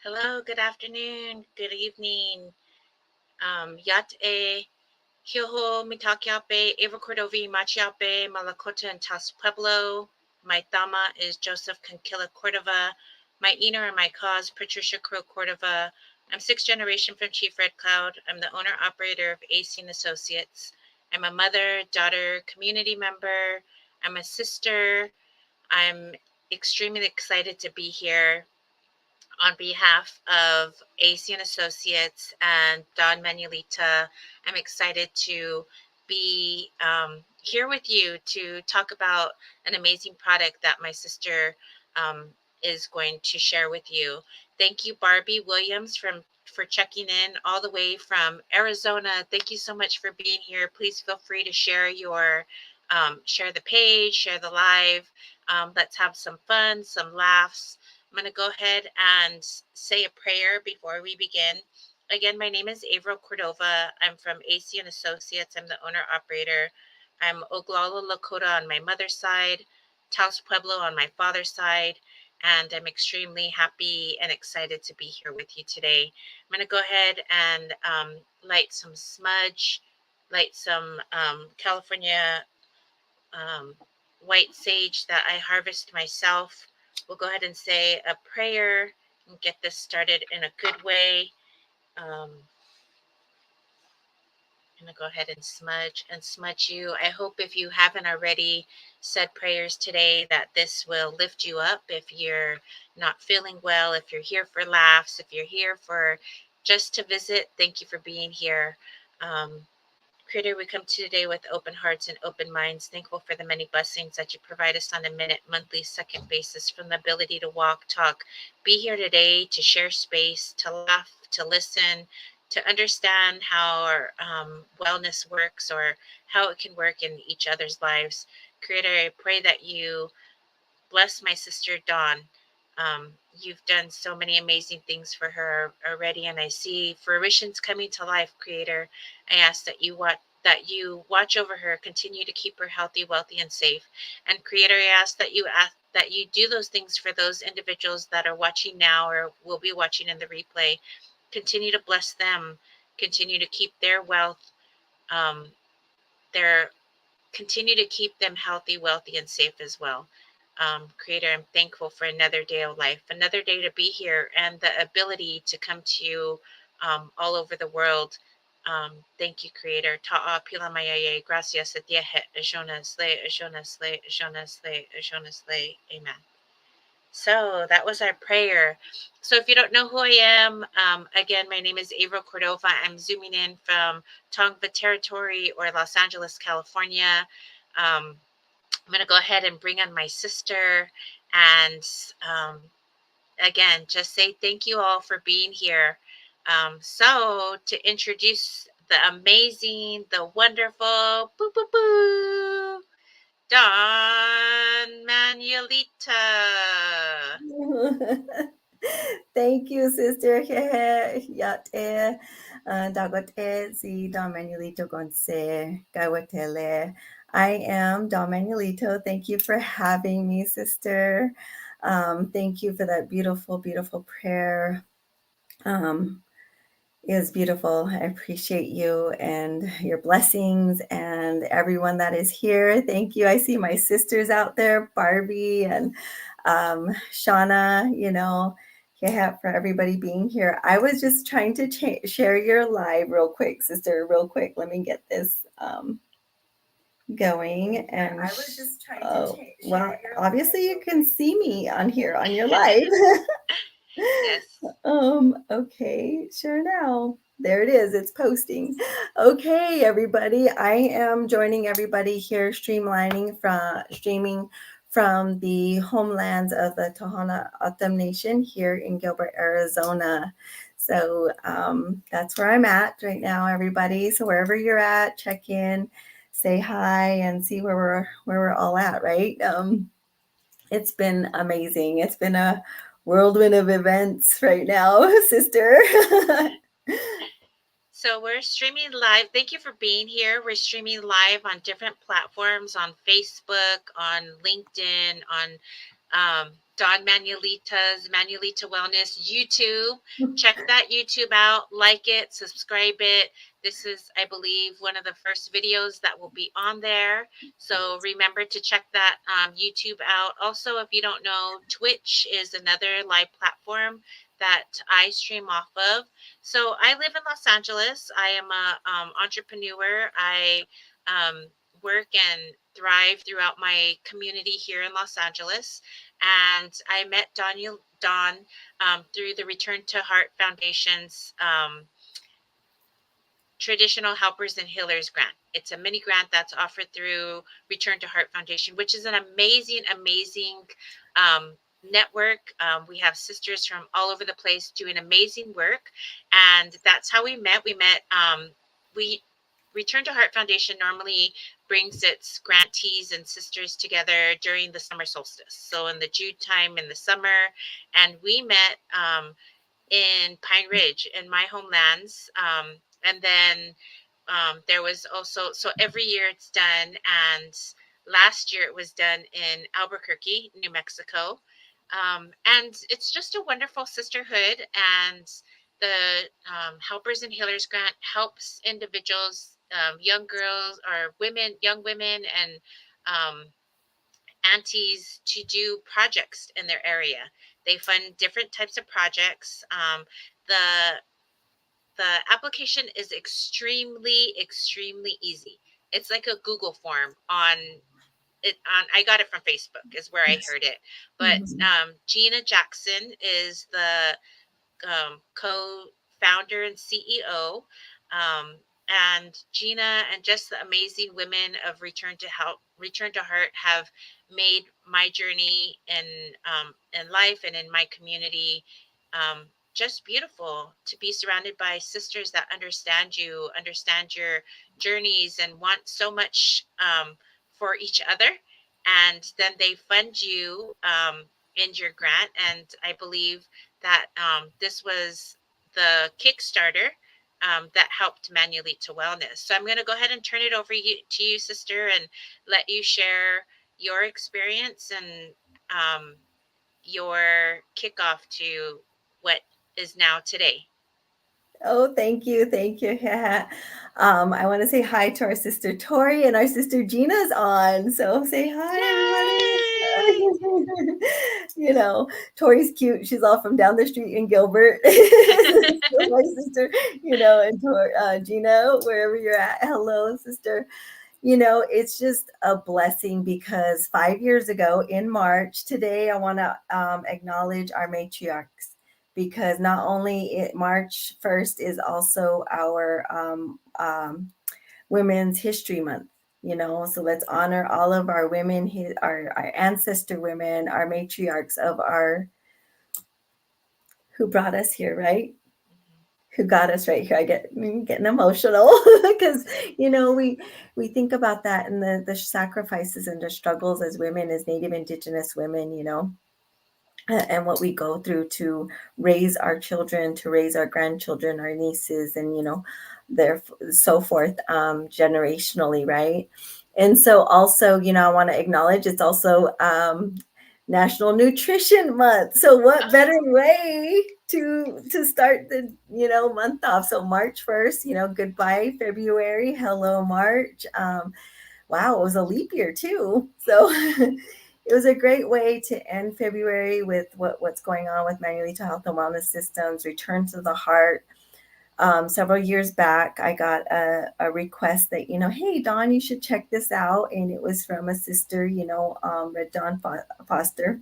Hello, good afternoon, good evening. Yat e Hioho Mitakiape, Eva Cordovi, Machiape, Malakota, and Tas Pueblo. My Thama is Joseph Conquilla Cordova. My Ina and my cause, Patricia Crow Cordova. I'm sixth generation from Chief Red Cloud. I'm the owner operator of AC and Associates. I'm a mother, daughter, community member. I'm a sister. I'm extremely excited to be here on behalf of AC and Associates and Don Manuelita. I'm excited to be here with you to talk about an amazing product that my sister um, is going to share with you. Thank you, Barbie Williams, for checking in all the way from Arizona. Thank you so much for being here. Please feel free to share your share the page, share the live. Let's have some fun, some laughs. I'm going to go ahead and say a prayer before we begin. Again, my name is Averill Cordova. I'm from AC and Associates. I'm the owner operator. I'm Oglala Lakota on my mother's side, Taos Pueblo on my father's side, and I'm extremely happy and excited to be here with you today. I'm going to go ahead and light some smudge, light some California um, white sage that I harvest myself. We'll go ahead and say a prayer and get this started in a good way. I'm going to go ahead and smudge you. I hope if you haven't already said prayers today that this will lift you up if you're not feeling well, if you're here for laughs, if you're here for just to visit. Thank you for being here. Um, Creator, we come to today with open hearts and open minds, thankful for the many blessings that you provide us on a minute, monthly, second basis, from the ability to walk, talk, be here today, to share space, to laugh, to listen, to understand how our wellness works or how it can work in each other's lives. Creator, I pray that you bless my sister Dawn. You've done so many amazing things for her already, and I see fruitions coming to life. Creator, I ask that you watch over her, continue to keep her healthy, wealthy, and safe. And Creator, I ask that you do those things for those individuals that are watching now or will be watching in the replay. Continue to bless them. Continue to keep their wealth, um, their continue to keep them healthy, wealthy, and safe as well. Creator, I'm thankful for another day of life, another day to be here, and the ability to come to you all over the world. Thank you, Creator. Ta'a pila mayaye, gracias a diehet, ajona slay, ajona slay, ajona slay, ajona slay. Amen. So that was our prayer. So if you don't know who I am, again, my name is Averill Cordova. I'm zooming in from Tongva Territory or Los Angeles, California. I'm going to go ahead and bring on my sister and again, just say thank you all for being here. So to introduce the amazing, the wonderful, boo, boo, boo, Don Manuelita. Thank you, Sister Yate. Dagote si Don Manuelito Gonce. Gawatele. I am Don Manuelito. Thank you for having me, Sister. Thank you for that beautiful, beautiful prayer. Um, it was beautiful. I appreciate you and your blessings and everyone that is here. Thank you. I see my sisters out there, Barbie and Shánah, yeah, for everybody being here. I was just trying to share your live real quick, sister, real quick. Let me get this going. And I was just trying to well, obviously you can see me on here on your live. Yes. Okay, sure now. There it is. It's posting. Okay, everybody. I am joining everybody here streaming from the homelands of the Tohono O'odham Nation here in Gilbert, Arizona. So that's where I'm at right now, everybody. So wherever you're at, check in, say hi, and see where we're all at, right? It's been amazing. It's been a whirlwind of events right now, sister. So we're streaming live. Thank you for being here. We're streaming live on different platforms, on Facebook, on LinkedIn, on Don Manuelito Wellness YouTube. Check that YouTube out, like it, subscribe it. This is, I believe, one of the first videos that will be on there. So remember to check that YouTube out. Also, if you don't know, Twitch is another live platform that I stream off of. So I live in Los Angeles. I am a entrepreneur. I um, work and thrive throughout my community here in Los Angeles. And I met Don through the Return to Heart Foundation's Traditional Helpers and Healers grant. It's a mini grant that's offered through Return to Heart Foundation, which is an amazing network. We have sisters from all over the place doing amazing work, and that's how we met. We Return to Heart Foundation normally brings its grantees and sisters together during the summer solstice, so in the June time in the summer, and we met in Pine Ridge in my homelands. And then there was also, so every year it's done. And last year it was done in Albuquerque, New Mexico. And it's just a wonderful sisterhood. And the Helpers and Healers grant helps individuals, young girls or women, young women, and um, aunties to do projects in their area. They fund different types of projects. The the application is extremely easy. It's like a Google form on it. On I got it from Facebook is where I heard it. But Mhm. Gina Jackson is the co-founder and CEO. Um, and Gina and just the amazing women of Return to Heart have made my journey in life and in my community um, just beautiful to be surrounded by sisters that understand you, understand your journeys, and want so much for each other. And then they fund you in your grant. And I believe that this was the Kickstarter that helped Manuelito Wellness. So I'm going to go ahead and turn it over to you, sister, and let you share your experience and your kickoff to what is now today. Oh, thank you. Thank you. Yeah. I want to say hi to our sister Tori and our sister Gina's on. So say hi, Yay! everybody. Tori's cute. She's all from down the street in Gilbert. So my sister, and Gina, wherever you're at. Hello, sister. It's just a blessing because 5 years ago in March, today I want to acknowledge our matriarchs because not only March 1st is also our Women's History Month. So let's honor all of our women, our ancestor women, our matriarchs of our who brought us here, right? Who got us right here. I'm getting emotional because we think about that and the sacrifices and the struggles as women, as Native Indigenous women, and what we go through to raise our children, to raise our grandchildren, our nieces, and there so forth, generationally, right? And so also, I want to acknowledge it's also National Nutrition Month. So what better Oh, way to start the month off? So March 1st, goodbye February, hello March. Wow, it was a leap year too. So it was a great way to end February with what's going on with Manuelito Health and Wellness Systems, Return to the Heart. Several years back, I got a request that, hey, Dawn, you should check this out. And it was from a sister, Red Dawn Foster.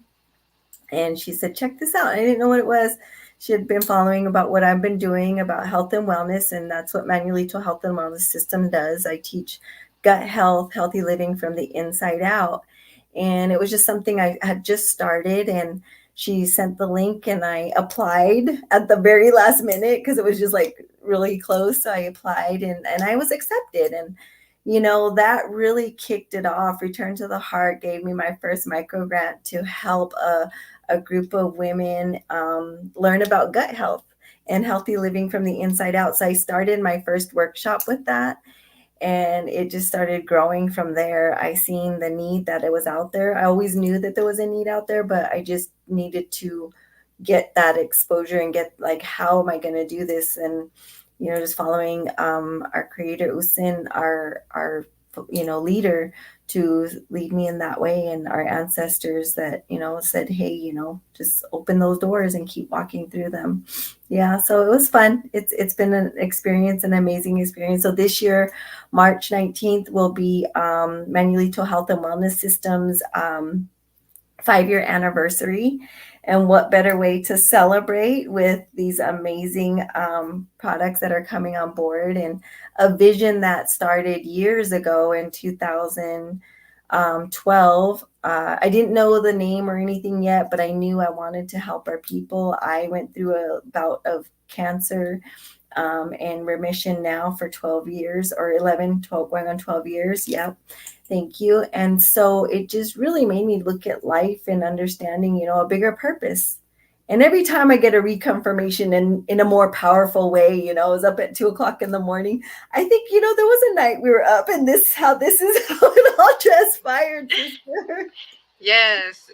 And she said, check this out. I didn't know what it was. She had been following about what I've been doing about health and wellness. And that's what Manuelito Health and Wellness System does. I teach gut health, healthy living from the inside out. And it was just something I had just started. And she sent the link and I applied at the very last minute because it was just like really close. So I applied and I was accepted. And that really kicked it off. Return to the Heart gave me my first micro grant to help a group of women learn about gut health and healthy living from the inside out. So I started my first workshop with that. and it just started growing from there. I seen the need that it was out there. I always knew that there was a need out there, but I just needed to get that exposure and get like, how am I going to do this? And just following our creator Usin, our leader, to lead me in that way, and our ancestors that said, hey, just open those doors and keep walking through them. Yeah, so it was fun. It's been an experience, an amazing experience. So this year, March 19th, will be Manuelito Health and Wellness Systems 5-year anniversary. And what better way to celebrate with these amazing products that are coming on board, and a vision that started years ago in 2012. I didn't know the name or anything yet, but I knew I wanted to help our people. I went through a bout of cancer and remission now for 12 years, or 11, 12, going on 12 years. Yep. Thank you. And so it just really made me look at life and understanding, a bigger purpose. And every time I get a reconfirmation in a more powerful way, I was up at 2 o'clock in the morning. I think, there was a night we were up, and this is how it all transpired. Yes,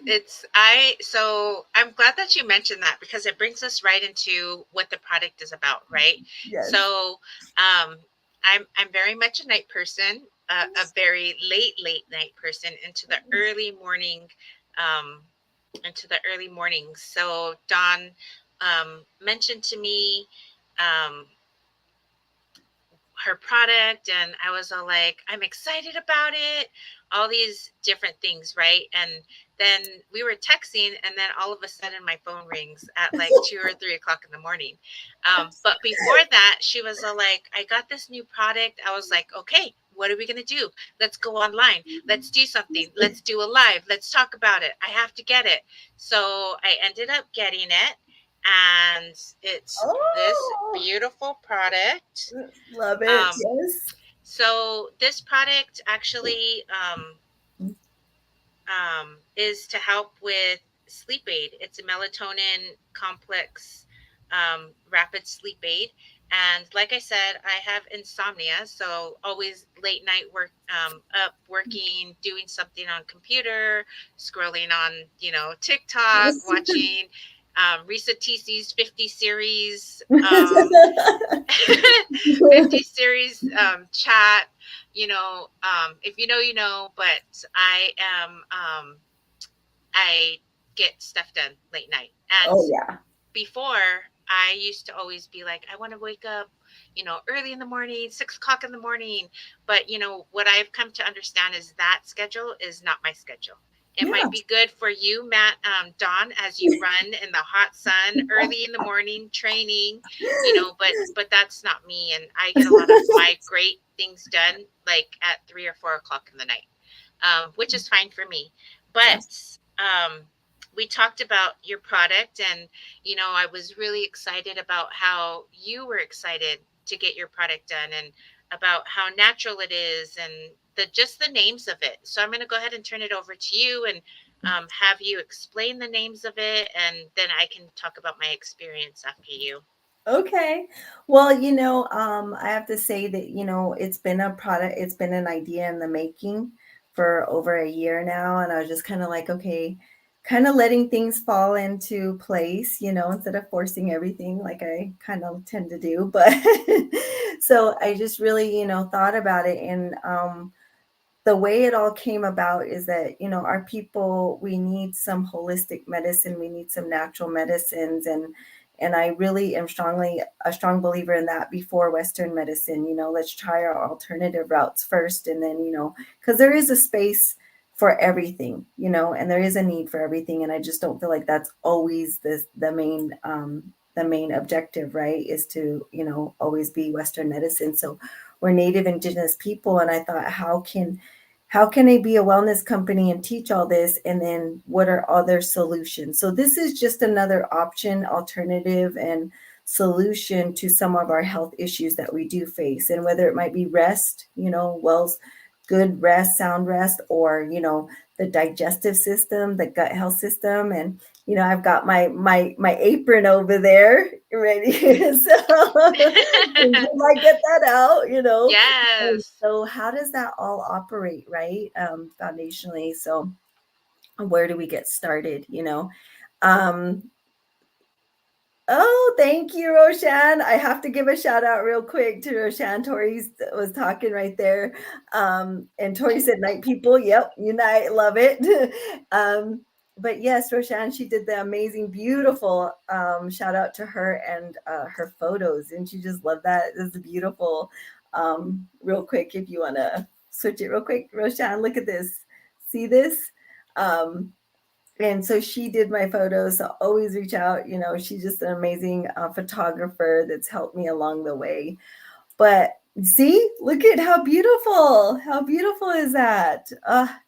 so I'm glad that you mentioned that, because it brings us right into what the product is about, right? Yes. So, I'm very much a night person, a very late night person, um, into the early mornings. So Dawn mentioned to me um, her product, and I was all like, I'm excited about it, all these different things, right? And then we were texting, and then all of a sudden my phone rings at like 2 or 3 o'clock in the morning. But before that, she was all like, I got this new product. I was like, okay, what are we going to do? Let's go online. Let's do something. Let's do a live. Let's talk about it. I have to get it. So I ended up getting it, and it's this Oh, beautiful product. love it. Um, Yes. so this product actually is to help with sleep aid. It's a melatonin complex rapid sleep aid. And like I said, I have insomnia, so always late night work, up working, doing something on computer, scrolling on, TikTok, watching Risa TC's 50 series, 50 series chat. If you know, you know, but I get stuff done late night. And Oh, yeah. before, I used to always be like, I want to wake up, early in the morning, 6 o'clock in the morning. But, what I've come to understand is that schedule is not my schedule. It Yeah. might be good for you, Matt, Dawn, as you run in the hot sun early in the morning training, but that's not me. And I get a lot of my great things done like at 3 or 4 o'clock in the night, which is fine for me. But we talked about your product, and I was really excited about how you were excited to get your product done, and about how natural it is, and just the names of it. So I'm going to go ahead and turn it over to you, and have you explain the names of it, and then I can talk about my experience after you. Okay. Well, I have to say that, it's been a product, it's been an idea in the making for over a year now. And I was just kind of like, okay, kind of letting things fall into place, instead of forcing everything like I kind of tend to do. But so I just really, thought about it. And the way it all came about is that, our people, we need some holistic medicine, we need some natural medicines. And I really am strongly a strong believer in that before Western medicine. Let's try our alternative routes first, and then, because there is a space for everything, and there is a need for everything. And I just don't feel like that's always the main objective, right? Is to, always be Western medicine. So we're Native Indigenous people, and I thought, how can I be a wellness company and teach all this? And then what are other solutions? So this is just another option, alternative, and solution to some of our health issues that we do face. And whether it might be rest, good rest, sound rest, or, the digestive system, the gut health system. And I've got my apron over there ready. So you might get that out. And Yes. so how does that all operate, right? Foundationally. So where do we get started? Um, Oh, thank you, Roshan. I have to give a shout out real quick to Roshan. Tori was talking right there. And Tori said, night people. Yep, unite. Love it. um, but yes, Roshan, she did the amazing, beautiful shout out to her and her photos. And she just loved that. It's beautiful. Real quick, if you want to switch it real quick, Roshan, look at this. See this? Um, and so she did my photos. So always reach out. She's just an amazing photographer that's helped me along the way. But see, look at how beautiful. How beautiful is that?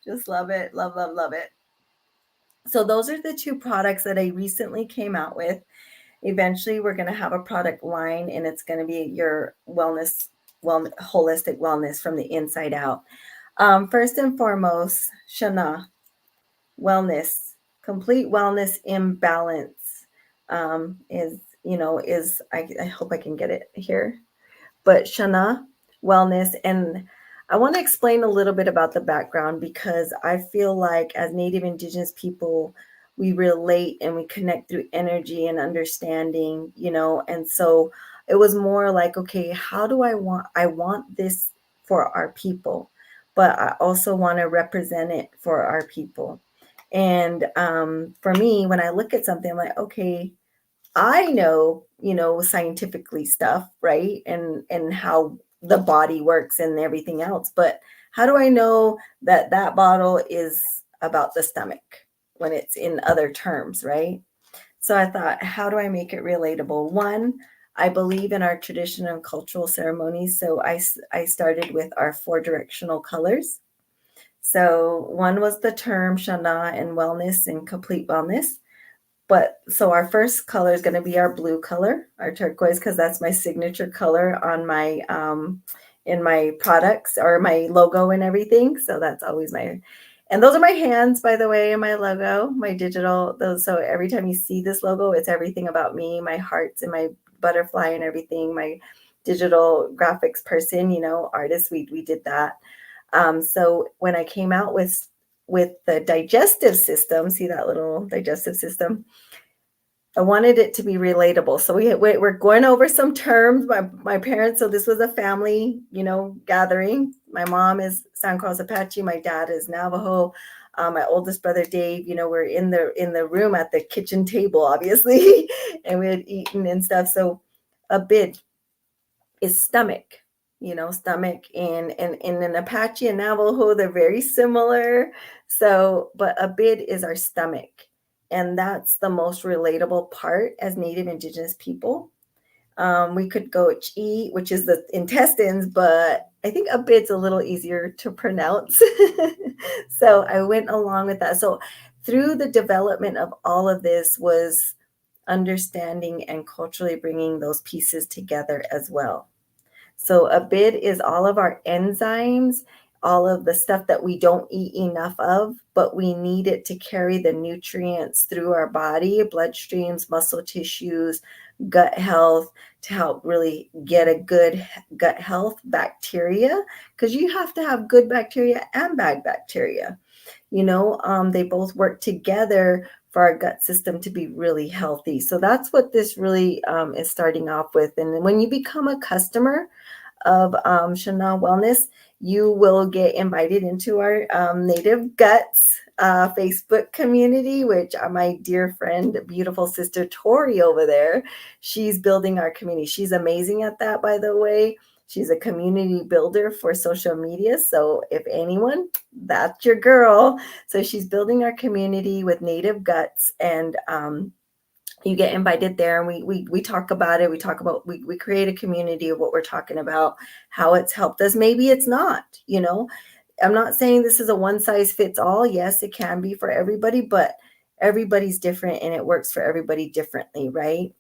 Just love it. Love, love, love it. So those are the two products that I recently came out with. Eventually, we're going to have a product line, and it's going to be your holistic wellness from the inside out. First and foremost, Shánah, wellness, complete wellness imbalance is I hope I can get it here, but Shánah wellness. And I want to explain a little bit about the background, because I feel like as Native Indigenous people, we relate and we connect through energy and understanding. And so it was more like, okay, how do I want this for our people, but I also want to represent it for our people. And for me, when I look at something, I'm like, okay, I know, scientifically stuff, right? And how the body works and everything else. But how do I know that that bottle is about the stomach when it's in other terms, right? So I thought, how do I make it relatable? One, I believe in our traditional and cultural ceremonies. So I started with our 4 directional colors. So one was the term Shánah and wellness and complete wellness. But so our first color is going to be our blue color, our turquoise, because that's my signature color on my in my products or my logo and everything. So that's always and those are my hands, by the way, and my logo, my digital. Those. So every time you see this logo, it's everything about me, my hearts and my butterfly and everything. My digital graphics person, artist. We did that. So when I came out with the digestive system, see that little digestive system, I wanted it to be relatable. So we're going over some terms. My parents, so this was a family, gathering. My mom is San Carlos Apache. My dad is Navajo. My oldest brother Dave, we're in the room at the kitchen table, obviously, and we had eaten and stuff. So abíd is stomach and in an Apache and Navajo, they're very similar. So, but abíd is our stomach. And that's the most relatable part as Native Indigenous people. We could go chi, which is the intestines, but I think abíd's a little easier to pronounce. So I went along with that. So through the development of all of this was understanding and culturally bringing those pieces together as well. So abíd is all of our enzymes, all of the stuff that we don't eat enough of, but we need it to carry the nutrients through our body, bloodstreams, muscle tissues, gut health, to help really get a good gut health bacteria, because you have to have good bacteria and bad bacteria. They both work together for our gut system to be really healthy. So that's what this really is starting off with. And when you become a customer of Shánah Wellness, you will get invited into our Native Guts Facebook community, which my dear friend, beautiful sister Tori over there, she's building our community. She's amazing at that, by the way. She's a community builder for social media. So if anyone, that's your girl. So she's building our community with Native Guts, and you get invited there, and we talk about it. We create a community of what we're talking about, how it's helped us. Maybe it's not, I'm not saying this is a one size fits all. Yes, it can be for everybody, but everybody's different and it works for everybody differently, right?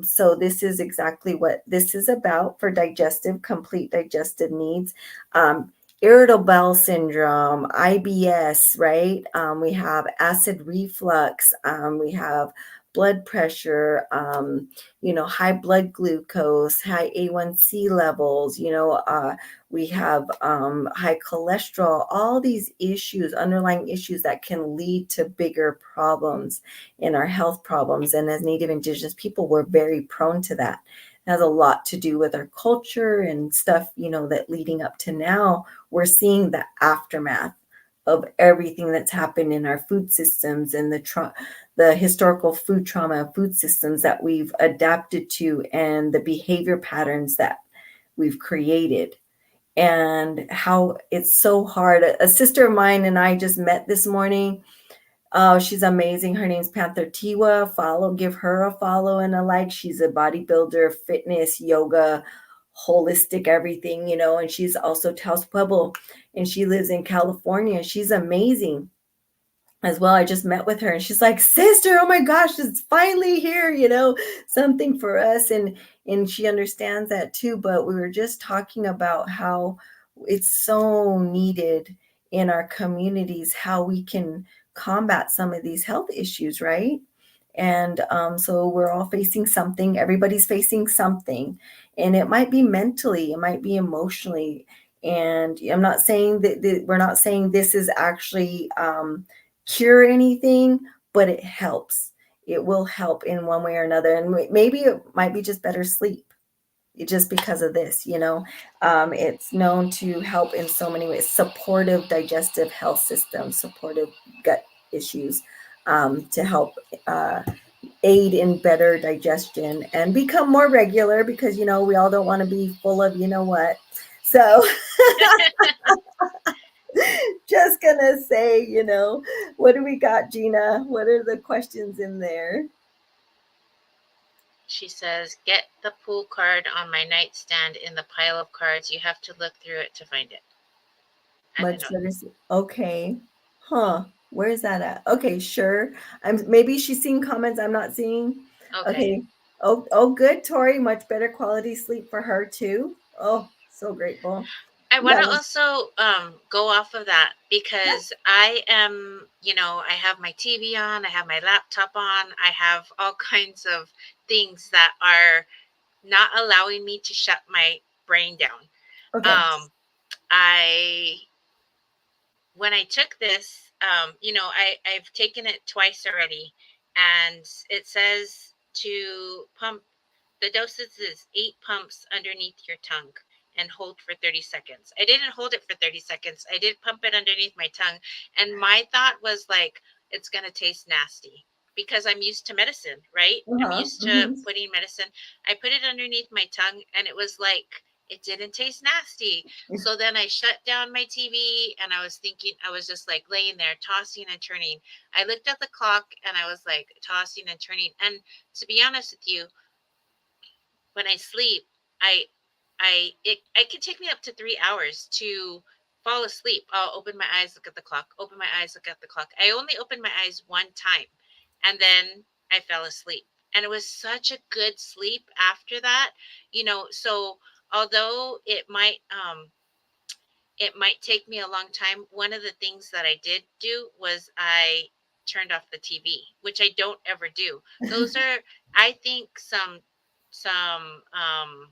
So this is exactly what this is about for complete digestive needs. irritable bowel syndrome, IBS, right? We have acid reflux. We have blood pressure, high blood glucose, high A1C levels, we have high cholesterol, all these issues, underlying issues that can lead to bigger problems in our health problems. And as Native Indigenous people, we're very prone to that. It has a lot to do with our culture and stuff, that leading up to now, we're seeing the aftermath of everything that's happened in our food systems and the historical food trauma of food systems that we've adapted to, and the behavior patterns that we've created, and how it's so hard. A sister of mine and I just met this morning. Oh, she's amazing. Her name's Panther Tiwa. Give her a follow and a like. She's a bodybuilder, fitness, yoga, holistic everything, and she's also Taos Pueblo, and she lives in California. She's amazing as well. I just met with her and she's like, sister, oh my gosh, it's finally here, something for us. And she understands that too. But we were just talking about how it's so needed in our communities, how we can combat some of these health issues, right? And so we're all facing something. Everybody's facing something, and it might be mentally, it might be emotionally. And I'm not saying that we're not saying this is actually cure anything, but it helps. It will help in one way or another. And maybe it might be just better sleep just because of this, it's known to help in so many ways. Supportive digestive health system, supportive gut issues, to help aid in better digestion and become more regular, because we all don't want to be full of what. So just gonna say, what do we got, Gina? What are the questions in there? She says, get the pool card on my nightstand in the pile of cards. You have to look through it to find it. I don't Much know. better. Okay. Huh. Where's that at? Okay, sure. Maybe she's seeing comments I'm not seeing. Okay. Okay. Oh, good, Tori. Much better quality sleep for her too. Oh, so grateful. I want Yeah. to also go off of that because I am, I have my TV on, I have my laptop on, I have all kinds of things that are not allowing me to shut my brain down. Okay. I when I took this, I've taken it twice already, and it says to pump. The dosage is 8 pumps underneath your tongue and hold for 30 seconds. I didn't hold it for 30 seconds. I did pump it underneath my tongue, and my thought was like, it's gonna taste nasty because I'm used to medicine, right? I'm Uh-huh. used to putting medicine. I put it underneath my tongue, and it was like it didn't taste nasty. So then I shut down my TV, and I was thinking, I was just like laying there tossing and turning. I looked at the clock and I was like tossing and turning. And to be honest with you, when I sleep, I it can take me up to 3 hours to fall asleep. I'll open my eyes, look at the clock, open my eyes, look at the clock. I only opened my eyes one time, and then I fell asleep. And it was such a good sleep after that, so although it might take me a long time, one of the things that I did do was I turned off the TV, which I don't ever do. Those are, I think, some um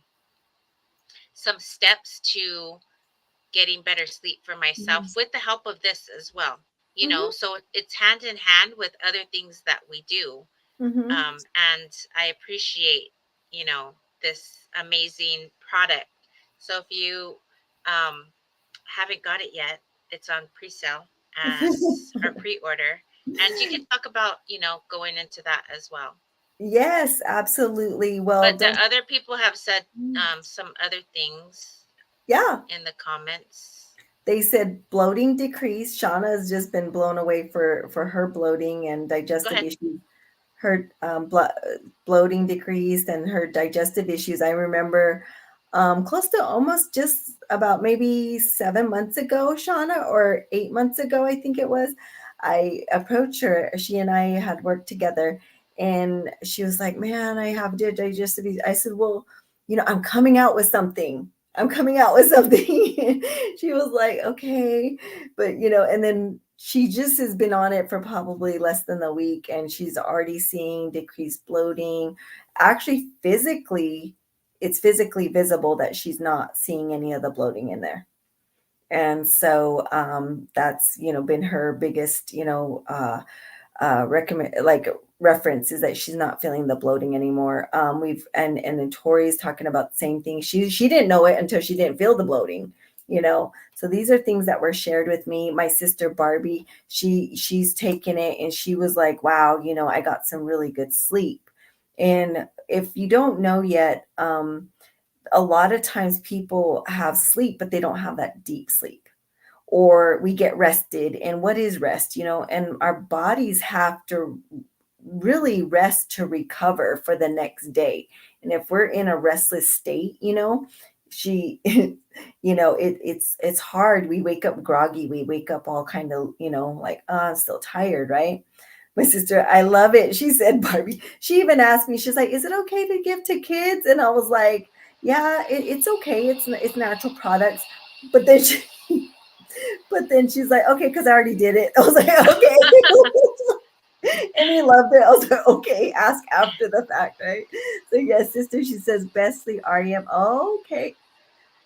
some steps to getting better sleep for myself Yes. with the help of this as well. Mm-hmm. So it's hand in hand with other things that we do. Mm-hmm. And I appreciate, you know, this amazing product. So if you um, haven't got it yet, it's on pre-sale as or pre-order. And you can talk about, going into that as well. Yes, absolutely. Well, But the don't. other people have said some other things Yeah, in the comments. they said bloating decreased. Shánah has just been blown away for her bloating and Go digestive ahead. issues. Her bloating decreased and her digestive issues. I remember close to almost just about maybe 7 months ago, Shánah, or 8 months ago, I think it was. I approached her. She and I had worked together, and she was like, "Man, I have digestive issues." I said, "Well, I'm coming out with something." I'm coming out with something. She was like, okay. But, and then she just has been on it for probably less than a week, and she's already seeing decreased bloating. Actually, it's physically visible that she's not seeing any of the bloating in there. And so that's, been her biggest, recommend like reference is that she's not feeling the bloating anymore. And then Tori's talking about the same thing. She didn't know it until she didn't feel the bloating, So these are things that were shared with me. My sister Barbie, she's taken it and she was like, wow, I got some really good sleep. And if you don't know yet, a lot of times people have sleep, but they don't have that deep sleep, or we get rested. And what is rest? And our bodies have to really rest to recover for the next day. And if we're in a restless state, she, it's hard. We wake up groggy. We wake up all kind of, like, oh, I'm still tired, right? My sister, I love it. She said, Barbie, she even asked me, she's like, is it okay to give to kids? And I was like, yeah, it's okay. It's natural products. But then she's like, okay, because I already did it. I was like, okay. And he loved it. I was like, okay, ask after the fact, right? So yes, sister, she says best sleep REM. Oh, okay.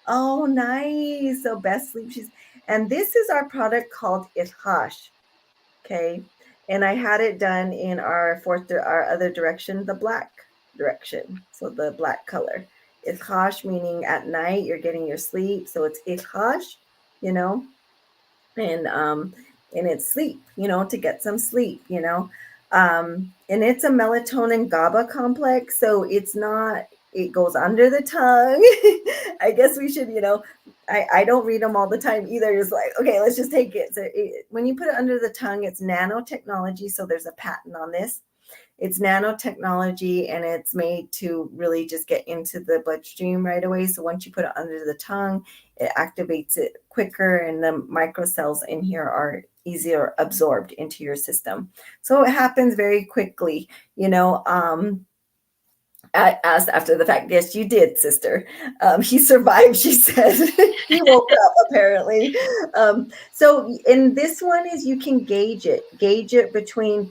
Oh, nice. So best sleep. And this is our product called iłhosh. Okay. And I had it done in our our other direction, the black direction. So the black color. Iłhosh meaning at night you're getting your sleep. So it's iłhosh, you know, and it's sleep, to get some sleep, and it's a melatonin GABA complex, so it's not, it goes under the tongue. I guess we should, I don't read them all the time either. It's like, okay, let's just take it. So when you put it under the tongue, it's nanotechnology, so there's a patent on this. It's nanotechnology, and it's made to really just get into the bloodstream right away. So once you put it under the tongue, it activates it quicker, and the microcells in here are easier absorbed into your system. So it happens very quickly. I asked after the fact, yes, you did, sister. He survived, she said. He woke up, apparently. So in this one is you can gauge it between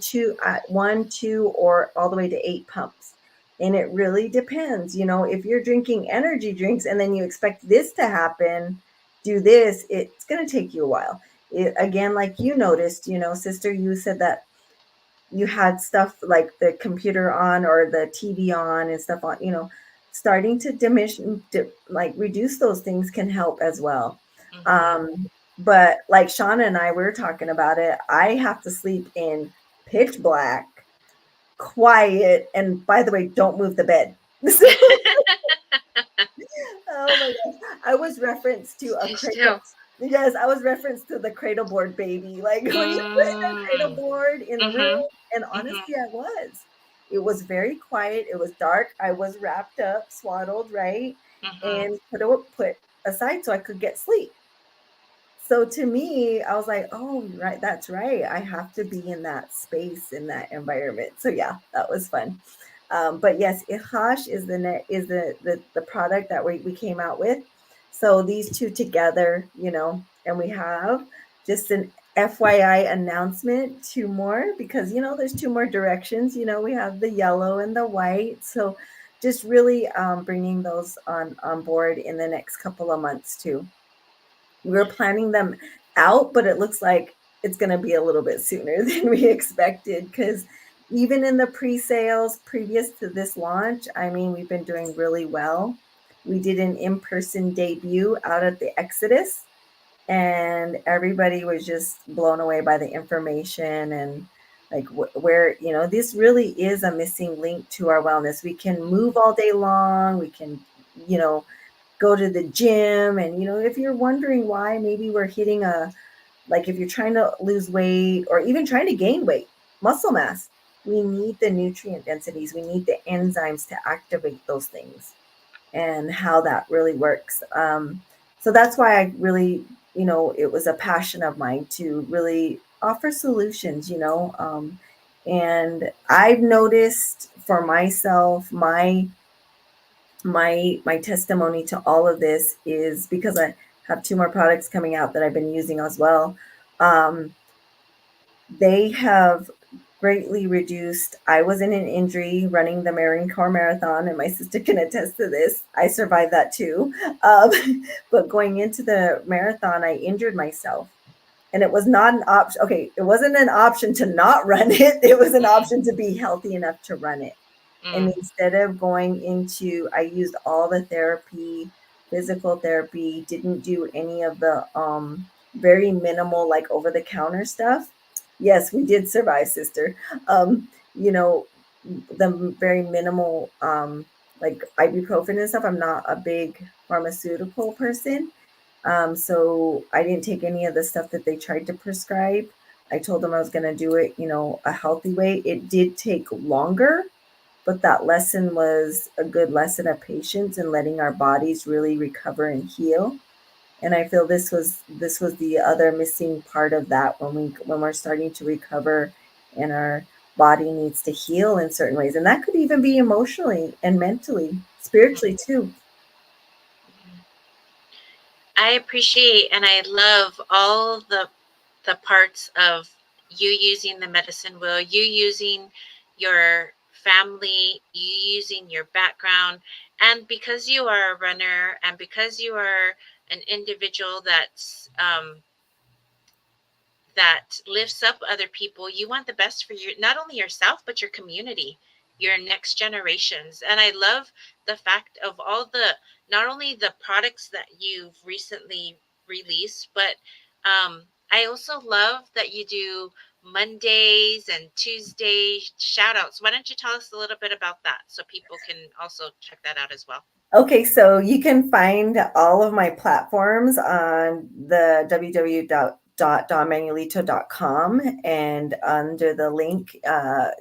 1, 2, or all the way to 8 pumps. And it really depends. If you're drinking energy drinks and then you expect this to happen, do this, it's going to take you a while. Again, like you noticed, sister, you said that you had stuff like the computer on or the TV on and stuff on, starting to diminish, like reduce those things can help as well. But like Shánah and I were talking about it, I have to sleep in pitch black, quiet, and by the way, don't move the bed. Oh my gosh. I was referenced to a cradle. Yes, I was referenced to the cradle board baby. Like when you put in a cradle board in the room, and honestly, I was. It was very quiet. It was dark. I was wrapped up, swaddled, right, and put aside so I could get sleep. So to me, I was like, oh, right, that's right. I have to be in that space, in that environment. So yeah, that was fun. But yes, iłhosh is the product that we came out with. So these two together, and we have just an FYI announcement, 2 more, because there's 2 more directions. We have the yellow and the white. So just really bringing those on board in the next couple of months too. We're planning them out, but it looks like it's going to be a little bit sooner than we expected, because even in the pre-sales previous to this launch, I mean, we've been doing really well. We did an in-person debut out at the Exodus, and everybody was just blown away by the information and like where, this really is a missing link to our wellness. We can move all day long. We can, go to the gym. And, if you're wondering why maybe we're hitting like if you're trying to lose weight or even trying to gain weight, muscle mass, we need the nutrient densities. We need the enzymes to activate those things and how that really works. So that's why I really, it was a passion of mine to really offer solutions, and I've noticed for myself, my my testimony to all of this is because I have two more products coming out that I've been using as well. Um, they have greatly reduced. I was in an injury running the Marine Corps Marathon, and my sister can attest to this. I survived that too. Um, but going into the marathon, I injured myself. And it was not an option. Okay, it wasn't an option to not run it. It was an option to be healthy enough to run it. And Mm. instead of going into, I used all the therapy, physical therapy, didn't do any of the very minimal, like over the counter stuff. Yes, we did survive, sister. You know, the very minimal, like ibuprofen and stuff. I'm not a big pharmaceutical person. So I didn't take any of the stuff that they tried to prescribe. I told them I was going to do it, a healthy way. It did take longer, but that lesson was a good lesson of patience and letting our bodies really recover and heal. And I feel this was the other missing part of that when we're starting to recover and our body needs to heal in certain ways. And that could even be emotionally and mentally, spiritually too. I appreciate and I love all the parts of you using the medicine wheel, you using your family, you using your background, and because you are a runner and because you are an individual that lifts up other people, you want the best for your not only yourself but your community, your next generations. And I love the fact of all the not only the products that you've recently released, but I also love that you do Mondays and Tuesday shout outs. Why don't you tell us a little bit about that so people can also check that out as well? Okay, so you can find all of my platforms on the www.donmanuelito.com, and under the link,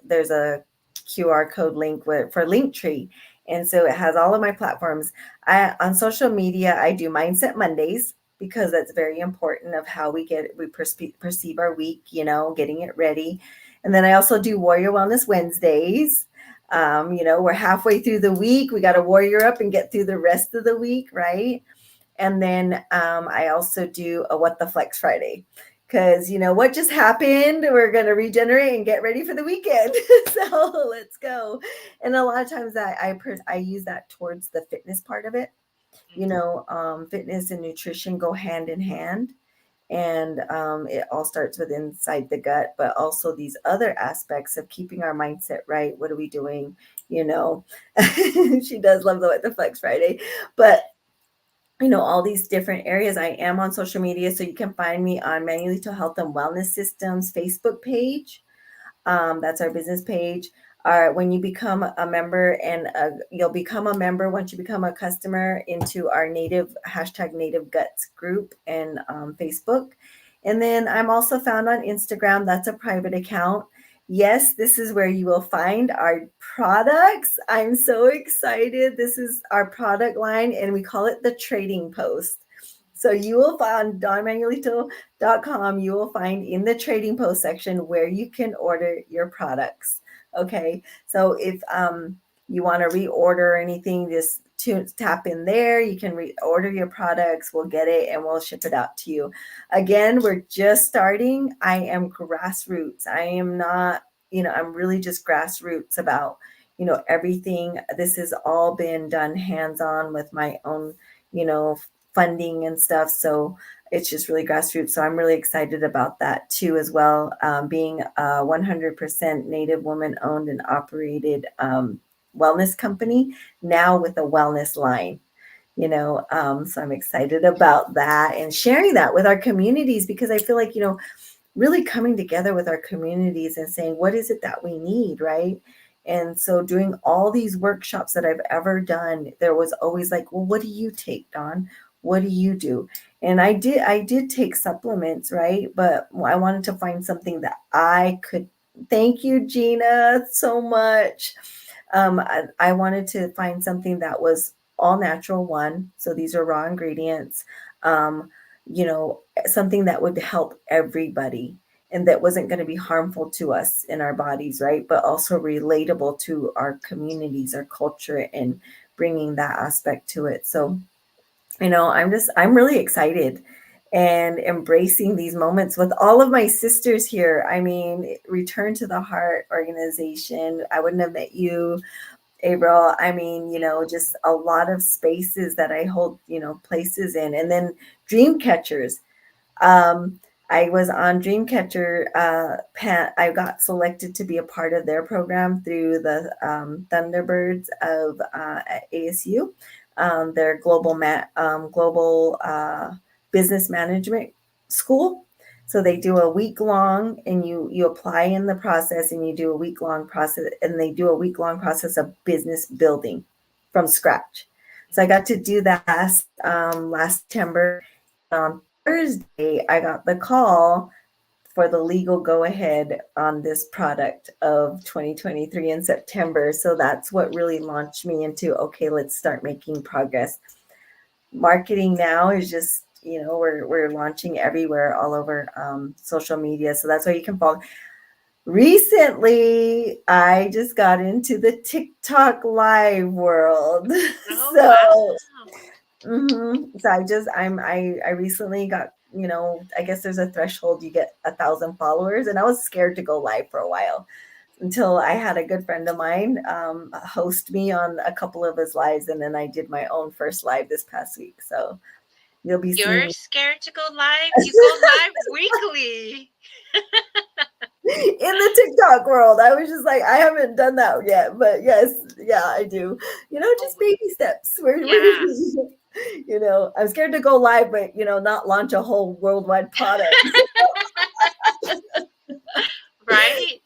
there's a QR code link for Linktree, and so it has all of my platforms. On social media, I do Mindset Mondays because that's very important of how we perceive our week, getting it ready, and then I also do Warrior Wellness Wednesdays. We're halfway through the week. We got to warrior up and get through the rest of the week, right? And then I also do a What the Flex Friday because what just happened? We're going to regenerate and get ready for the weekend. So let's go. And a lot of times I use that towards the fitness part of it. Fitness and nutrition go hand in hand, and it all starts with inside the gut, but also these other aspects of keeping our mindset right. What are we doing? you know she does love the Flex Friday, but all these different areas. I am on social media, so you can find me on Manuelito Health and Wellness Systems Facebook page. That's our business page. When you become a member, and you'll become a member once you become a customer into our #Native Guts group and Facebook. And then I'm also found on Instagram. That's a private account. Yes, this is where you will find our products. I'm so excited. This is our product line, and we call it the Trading Post. So you will find donmanuelito.com. You will find in the Trading Post section where you can order your products. Okay, so if you want to reorder anything, just tap in there. You can reorder your products. We'll get it and we'll ship it out to you. Again, we're just starting. I am grassroots. I am not, I'm really just grassroots about, everything. This has all been done hands on with my own, funding and stuff. So it's just really grassroots. So I'm really excited about that too, as well. Being a 100% Native woman owned and operated wellness company now with a wellness line. So I'm excited about that and sharing that with our communities, because I feel like, really coming together with our communities and saying, what is it that we need, right? And so doing all these workshops that I've ever done, there was always like, well, what do you take, Dawn? What do you do? And I did take supplements, right? But I wanted to find something that I could. Thank you, Gina, so much. I wanted to find something that was all natural, one. So these are raw ingredients. Um, Something that would help everybody and that wasn't going to be harmful to us in our bodies, right? But also relatable to our communities, our culture, and bringing that aspect to it. So, I'm really excited and embracing these moments with all of my sisters here. I mean, Return to the Heart organization. I wouldn't have met you, April. I mean, just a lot of spaces that I hold, places in. And then dream catchers. Um, I was on Dreamcatcher. I got selected to be a part of their program through the Thunderbirds of at ASU, their global business management school. So they do a week long, and you apply in the process, and you do a week long process, and they do a week long process of business building from scratch. So I got to do that last September, and on Thursday, I got the call for the legal go ahead on this product of 2023 in September. So that's what really launched me into, okay, let's start making progress. Marketing now is just, we're launching everywhere, all over social media. So that's why you can follow. Recently, I just got into the TikTok live world. Oh, So wow. So I recently got, I guess there's a threshold, you get 1,000 followers, and I was scared to go live for a while until I had a good friend of mine host me on a couple of his lives, and then I did my own first live this past week. So you'll be seeing You're me scared to go live? You go live weekly. in the TikTok world. I was just like, I haven't done that yet, but yes, yeah, I do. Oh, Just baby steps. yes. I'm scared to go live, but not launch a whole worldwide product. Right?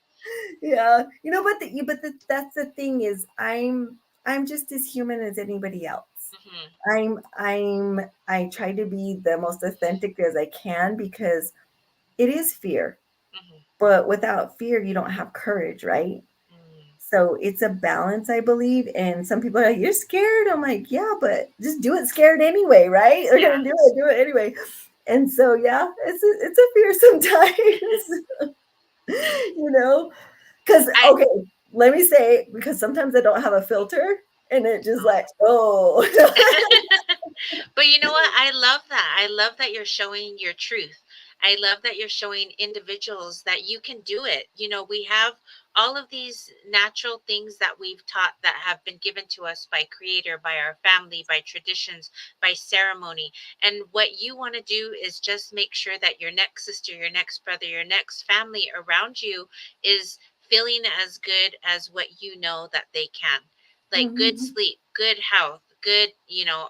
Yeah, that's the thing is, I'm just as human as anybody else. Hmm. I try to be the most authentic as I can, because it is fear, Hmm. but without fear, you don't have courage, right? Hmm. So it's a balance, I believe. And some people are like, "You're scared." I'm like, "Yeah, but just do it scared anyway, right? They're gonna Yes. do it anyway." And so, yeah, it's a fear sometimes, you know. Because, I okay, let me say, because sometimes I don't have a filter, and it just like, oh, But you know what? I love that. I love that you're showing your truth. I love that you're showing individuals that you can do it. We have all of these natural things that we've taught that have been given to us by creator, by our family, by traditions, by ceremony. And what you want to do is just make sure that your next sister, your next brother, your next family around you is feeling as good as what you know that they can, like good Mhm. sleep, good health, good,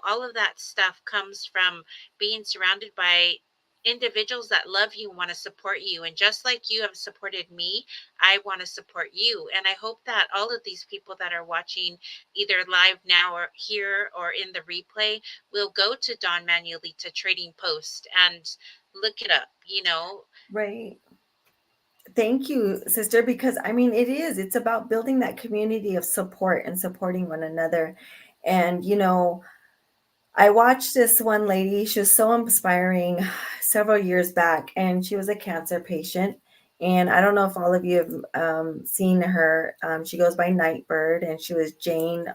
all of that stuff comes from being surrounded by individuals that love you and want to support you. And just like you have supported me, I want to support you. And I hope that all of these people that are watching either live now or here or in the replay will go to Don Manuelita Trading Post and look it up. Right. Thank you, sister, because I mean, it's about building that community of support and supporting one another. And, I watched this one lady. She was so inspiring several years back, and she was a cancer patient. And I don't know if all of you have seen her. She goes by Nightbird, and she was Jane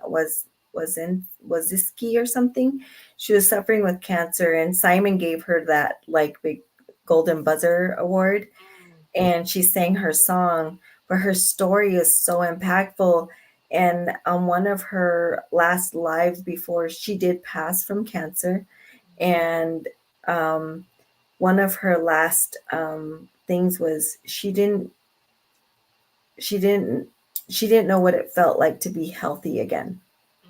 Waziski or something. She was suffering with cancer, and Simon gave her that like big golden buzzer award, Mm, and she sang her song, but her story is so impactful. And on one of her last lives before she did pass from cancer, and um, one of her last things was she didn't she didn't know what it felt like to be healthy again. mm,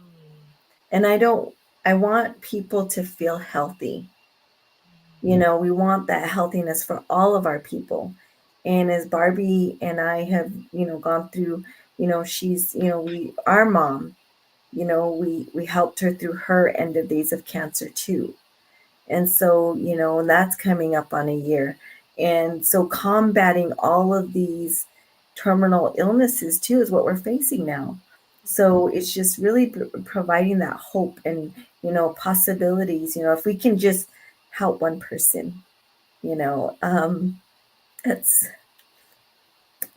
And I want people to feel healthy. We want that healthiness for all of our people. And as Barbie and I have, gone through, she's, our mom, we helped her through her end of days of cancer too. And so, and that's coming up on a year. And so combating all of these terminal illnesses too is what we're facing now. So it's just really providing that hope and, possibilities, if we can just help one person, you know, um, that's,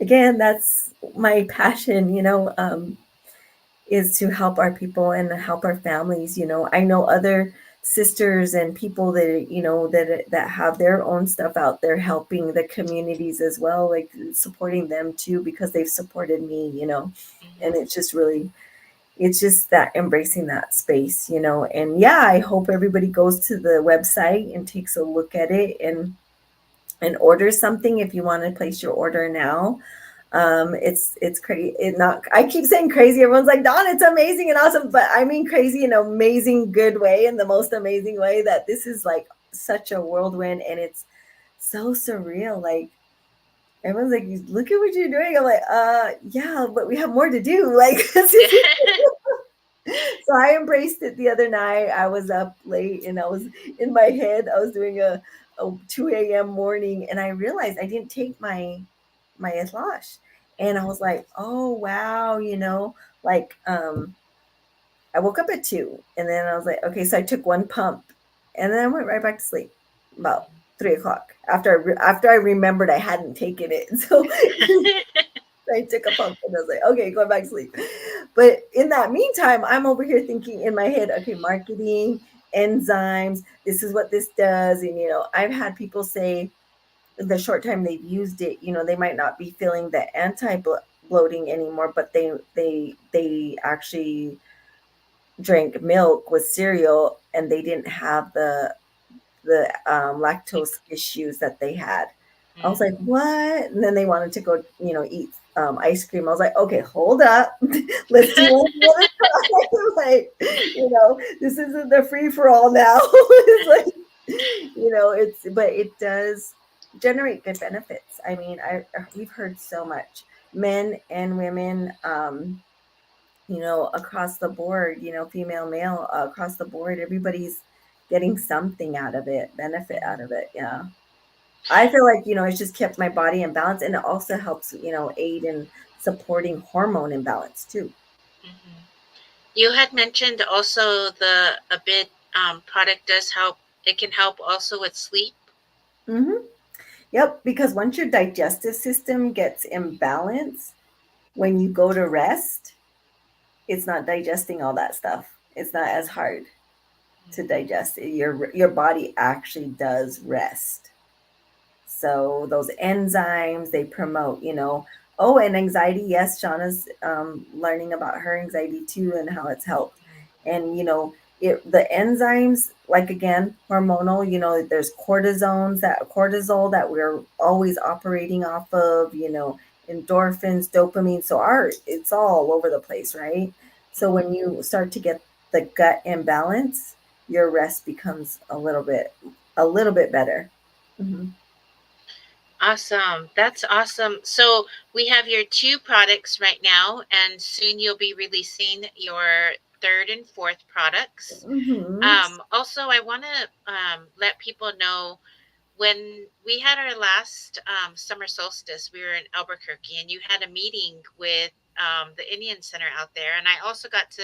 again, that's my passion, is to help our people and help our families. I know other sisters and people that that have their own stuff out there helping the communities as well, like supporting them too, because they've supported me. And Mhm. it's just that embracing that space. And yeah, I hope everybody goes to the website and takes a look at it and order something if you want to place your order now. It's crazy. It not. I keep saying crazy. Everyone's like, Don, it's amazing and awesome, but I mean crazy in an amazing good way, in the most amazing way. That this is like such a whirlwind, and it's so surreal. Like everyone's like, look at what you're doing. I'm like, yeah, but we have more to do. Like, so I embraced it the other night. I was up late and I was in my head. I was doing a 2 a.m. morning, and I realized I didn't take my iłhosh. And I was like, oh wow, like I woke up at 2, and then I was like, okay, so I took one pump, and then I went right back to sleep about 3 o'clock after I remembered I hadn't taken it. So I took a pump and I was like, okay, going back to sleep. But in that meantime, I'm over here thinking in my head, okay, marketing, enzymes, this is what this does. And, I've had people say the short time they've used it, they might not be feeling the anti bloating anymore, but they actually drank milk with cereal and they didn't have the lactose issues that they had. I was like, Mhm. what? And then they wanted to go, eat ice cream. I was like, okay, hold up. Let's do one at a time. Like, this isn't the free for all now. It's like, but it does generate good benefits. I mean, we've heard so much, men and women, across the board, female, male, across the board, everybody's getting something out of it, benefit out Mhm. of it. Yeah. I feel like, it's just kept my body in balance, and it also helps, aid in supporting hormone imbalance too. Mhm. You had mentioned also the abíd product does help. It can help also with sleep. Hmm. Yep. Because once your digestive system gets imbalanced, when you go to rest, it's not digesting all that stuff. It's not as hard to digest. Your body actually does rest. So those enzymes they promote, Oh, and anxiety. Yes, Shauna's learning about her anxiety too and how it's helped. And the enzymes, like again, hormonal. There's cortisol that we're always operating off of. Endorphins, dopamine. So it's all over the place, right? So when you start to get the gut imbalance, your rest becomes a little bit better. Hmm. Awesome. That's awesome. So we have your two products right now, and soon you'll be releasing your third and fourth products. Mhm. Also, I want to let people know when we had our last summer solstice, we were in Albuquerque, and you had a meeting with the Indian Center out there. And I also got to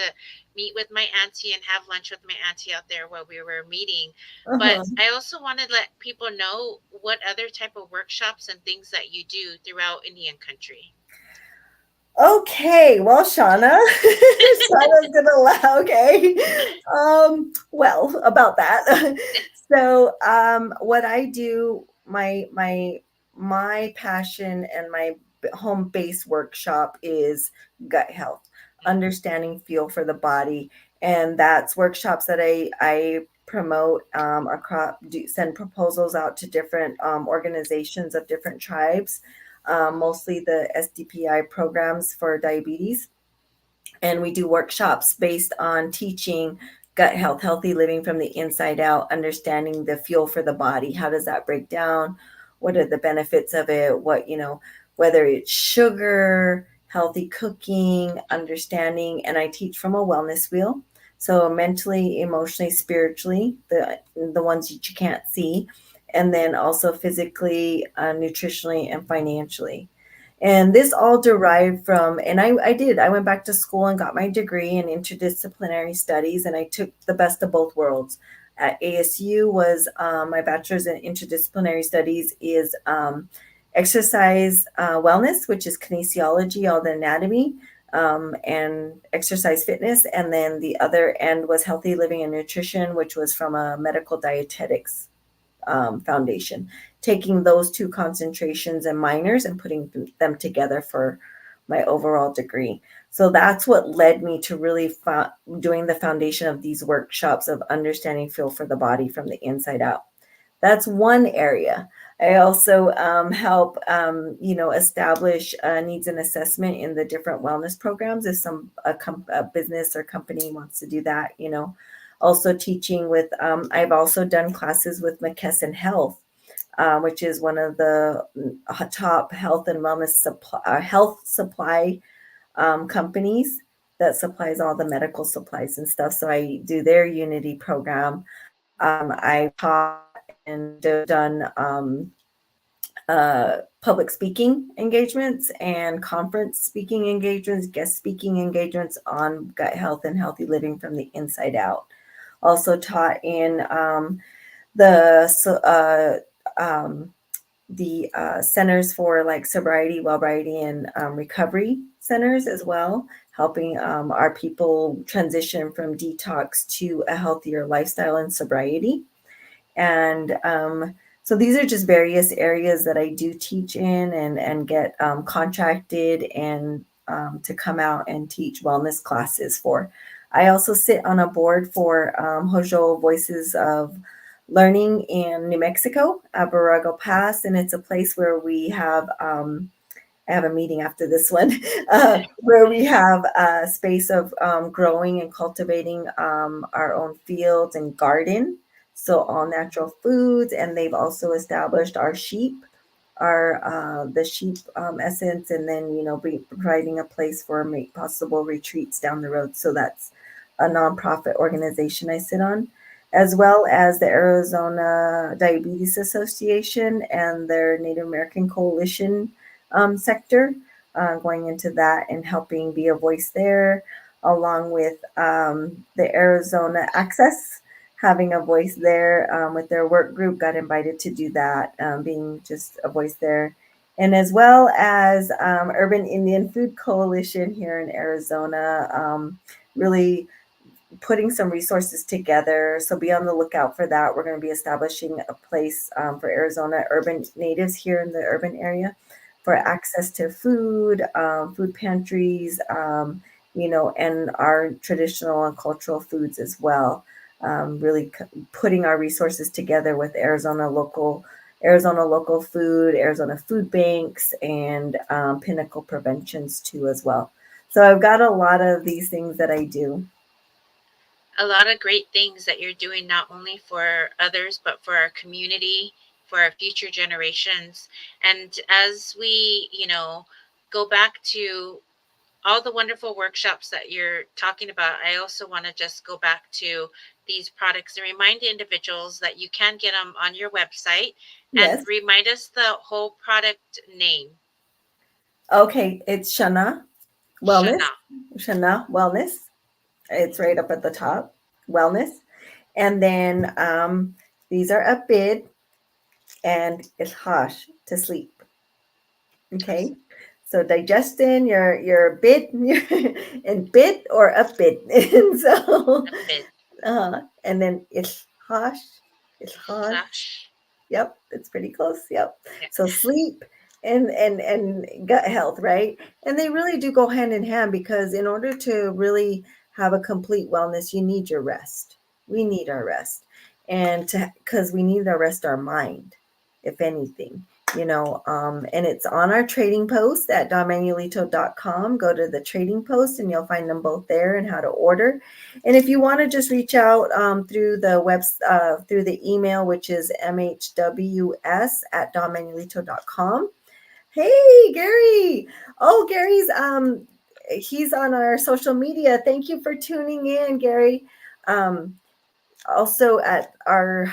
meet with my auntie and have lunch with my auntie out there while we were meeting. But Uh-huh. I also want to let people know what other type of workshops and things that you do throughout Indian country. Okay, well, Shauna, Shauna's gonna allow. Okay, well, about that. So, what I do, my passion and my home base workshop is gut health, understanding feel for the body, and that's workshops that I promote across, send proposals out to different organizations of different tribes, mostly the SDPI programs for diabetes. And we do workshops based on teaching gut health, healthy living from the inside out, understanding the fuel for the body. How does that break down? What are the benefits of it? Whether it's sugar, healthy cooking, understanding. And I teach from a wellness wheel. So mentally, emotionally, spiritually, the ones that you can't see, and then also physically, nutritionally, and financially. And this all derived from, and I went back to school and got my degree in interdisciplinary studies, and I took the best of both worlds. At ASU was my bachelor's in interdisciplinary studies is exercise wellness, which is kinesiology, all the anatomy, and exercise fitness. And then the other end was healthy living and nutrition, which was from a medical dietetics foundation, taking those two concentrations and minors and putting them together for my overall degree. So that's what led me to really doing the foundation of these workshops of understanding feel for the body from the inside out. That's one area. I also help, establish needs and assessment in the different wellness programs. If a business or company wants to do that, also teaching with. I've also done classes with McKesson Health, which is one of the top health and wellness health supply companies that supplies all the medical supplies and stuff. So I do their Unity program. I've taught and done public speaking engagements and conference speaking engagements, guest speaking engagements on gut health and healthy living from the inside out. Also taught in the centers for like sobriety, well-being, and recovery centers as well, helping our people transition from detox to a healthier lifestyle and sobriety. And so these are just various areas that I do teach in and get contracted and to come out and teach wellness classes for. I also sit on a board for Hojo Voices of Learning in New Mexico, Abarago Pass, and it's a place where we have. I have a meeting after this one, where we have a space of growing and cultivating our own fields and garden. So all natural foods, and they've also established our sheep, our the sheep essence, and then providing a place for possible retreats down the road. So that's a nonprofit organization I sit on, as well as the Arizona Diabetes Association and their Native American Coalition sector, going into that and helping be a voice there, along with the Arizona Access, having a voice there with their work group, got invited to do that, being just a voice there. And as well as Urban Indian Food Coalition here in Arizona, really putting some resources together. So be on the lookout for that. We're going to be establishing a place for Arizona urban natives here in the urban area for access to food, food pantries, and our traditional and cultural foods as well. Really putting our resources together with Arizona local food, Arizona food banks, and Pinnacle Preventions too as well. So I've got a lot of these things that I do. A lot of great things that you're doing, not only for others, but for our community, for our future generations. And as we, go back to all the wonderful workshops that you're talking about, I also want to just go back to these products and remind individuals that you can get them on your website, and Yes. remind us the whole product name. Okay, it's Shánah Wellness. Shánah. Shánah Wellness. It's right up at the top. Wellness. And then these are abíd and iłhosh to sleep. Okay. So digestion, your bid and bid or upbid. And so Abid. and then iłhosh. Iłhosh. Flash. Yep, it's pretty close. Yep. Yeah. So sleep and gut health, right? And they really do go hand in hand, because in order to really have a complete wellness, you need your rest. We need our rest. And to because we need to rest our mind, if anything. And it's on our trading post at donmanuelito.com. Go to the trading post and you'll find them both there and how to order. And if you want to just reach out through the through the email, which is mhws@donmanuelito.com. Hey, Gary. Oh, Gary's he's on our social media. Thank you for tuning in, Gary. Also at our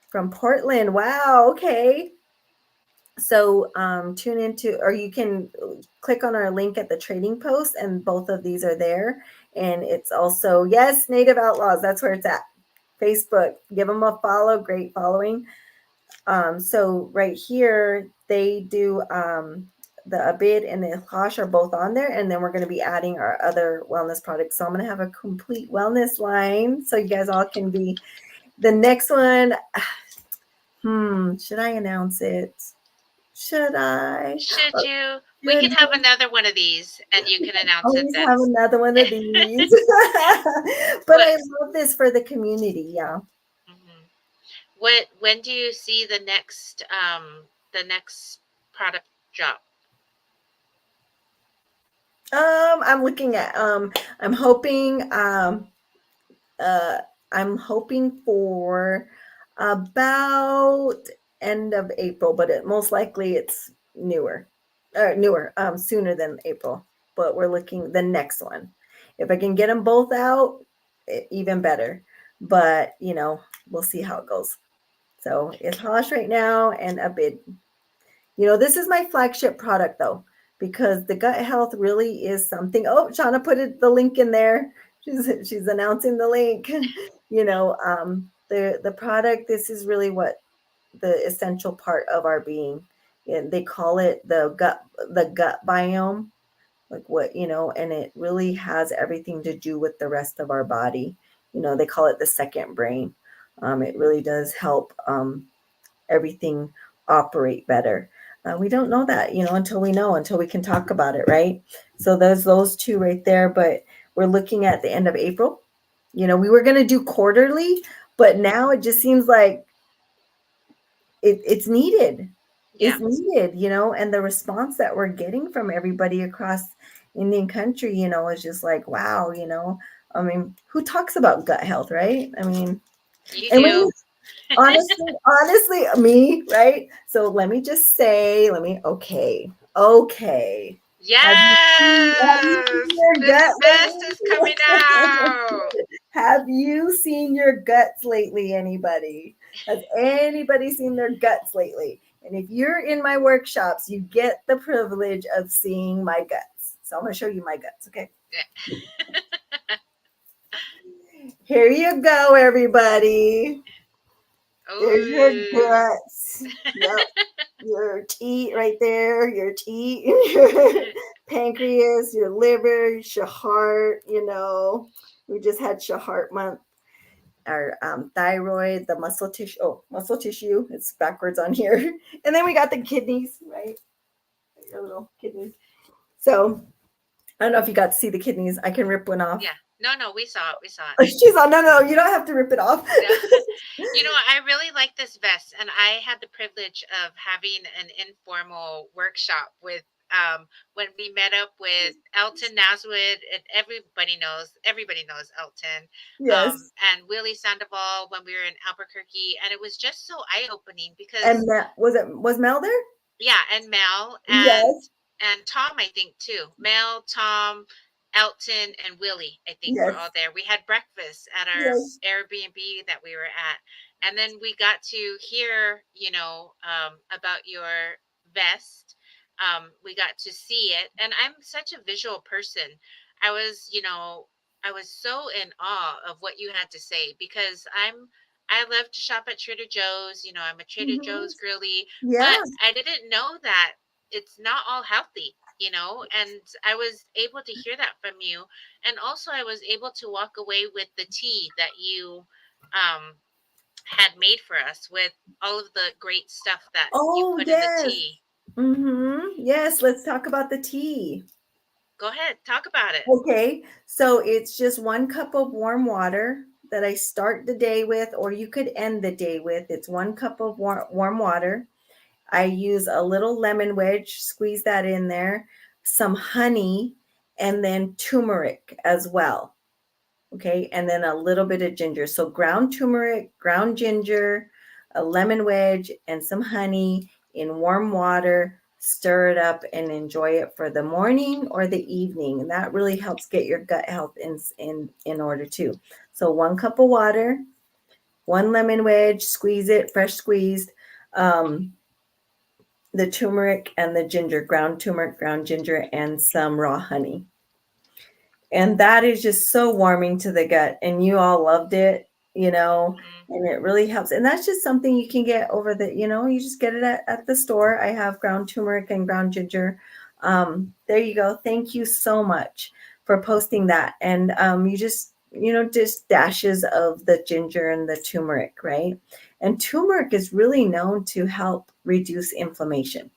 from Portland. Wow, okay. So tune into, or you can click on our link at the trading post, and both of these are there. And it's also, yes, Native Outlaws, that's where it's at. Facebook, give them a follow, great following. So right here, they do the abíd and the iłhosh are both on there, and then we're going to be adding our other wellness products. So I'm going to have a complete wellness line, so you guys all can be. The next one, should I announce it? Should I? Should you? We can have Goodness, another one of these, and you can announce it always then. have another one of these. But What? I love this for the community. Yeah. Mhm. What? When do you see the next product drop? I'm looking at I'm hoping uh I'm hoping for about end of April, but most likely it's sooner than April. But we're looking the next one. If I can get them both out, even better. But we'll see how it goes. So it's Hosh right now and a bid. This is my flagship product though, because the gut health really is something. Oh, Shánah put the link in there. She's announcing the link. The product. This is really what the essential part of our being. And they call it the gut biome, like and it really has everything to do with the rest of our body. They call it the second brain. It really does help everything operate better. We don't know that, until we can talk about it, right? So there's those two right there, but we're looking at the end of April. We were going to do quarterly, but now it just seems like it's needed. Yeah. It's needed, and the response that we're getting from everybody across Indian country, is just like, wow, I mean, who talks about gut health, right? I mean, You and do. honestly, me, right? So let me just say, okay. Have you seen Yes, your the gut best is coming lately? out. Have you seen your guts lately, anybody? Has anybody seen their guts lately? And if you're in my workshops, you get the privilege of seeing my guts. So I'm going to show you my guts, okay? Here you go, everybody. There's your Oh, guts. Yep. Your teat right there, your teat, your pancreas, your liver, your heart. We just had heart month. Our thyroid, the muscle tissue. Oh, muscle tissue. It's backwards on here. And then we got the kidneys, right? Your little kidneys. So I don't know if you got to see the kidneys. I can rip one off. yeah. No, no, we saw it. We saw it. She's on. No, no, you don't have to rip it off. Yeah. I really like this vest, and I had the privilege of having an informal workshop with when we met up with Elton Naswood, and everybody knows Elton, Yes. and Willie Sandoval when we were in Albuquerque, and it was just so eye opening And because was Mel there? yeah, and Mel Yes. and Tom, I think too. Mel, Tom, Elton, and Willie, I think were all Yes. there. We had breakfast at our Yes. Airbnb that we were at, and then we got to hear, about your vest. We got to see it, and I'm such a visual person. I was, I was so in awe of what you had to say because I love to shop at Trader Joe's. I'm a Trader Hmm. Joe's girly, Yeah. but I didn't know that it's not all healthy, and I was able to hear that from you. And also I was able to walk away with the tea that you um had made for us with all of the great stuff that you Oh, put in the yes. tea. Yes, let's talk about the tea. Go ahead, talk about it. Okay, so it's just 1 cup of warm water that I start the day with, or you could end the day with. It's 1 cup of warm water. I use a little lemon wedge, squeeze that in there, some honey, and then turmeric as well. Okay, and then a little bit of ginger. So ground turmeric, ground ginger, a lemon wedge, and some honey in warm water. Stir it up and enjoy it for the morning or the evening. And that really helps get your gut health in order too. So 1 cup of water, 1 lemon wedge, squeeze it, fresh squeezed. The turmeric and the ginger, ground turmeric, ground ginger, and some raw honey. And that is just so warming to the gut. And you all loved it. and it really helps. And that's just something you can get over you just get it at the store. I have ground turmeric and ground ginger. There you go. Thank you so much for posting that. And you just dashes of the ginger and the turmeric, right? And turmeric is really known to help reduce inflammation.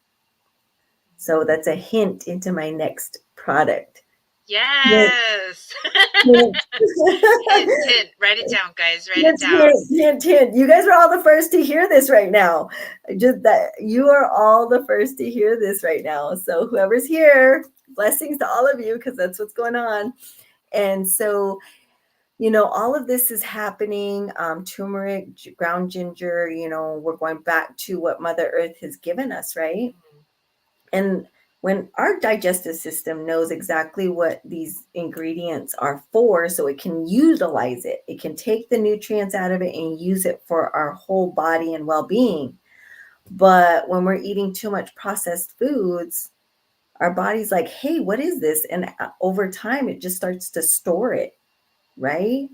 So that's a hint into my next product. Yes. Hint. Hint, hint. Write it down, guys. Write it Hint, down. hint, hint, hint. You guys are all the first to hear this right now. Just that you are all the first to hear this right now. So whoever's here, blessings to all of you, because that's what's going on. And so, all of this is happening. Turmeric, ground ginger, we're going back to what Mother Earth has given us, right? And when our digestive system knows exactly what these ingredients are for, so it can utilize it, it can take the nutrients out of it and use it for our whole body and well-being. But when we're eating too much processed foods, our body's like, hey, what is this? And over time, it just starts to store it, right?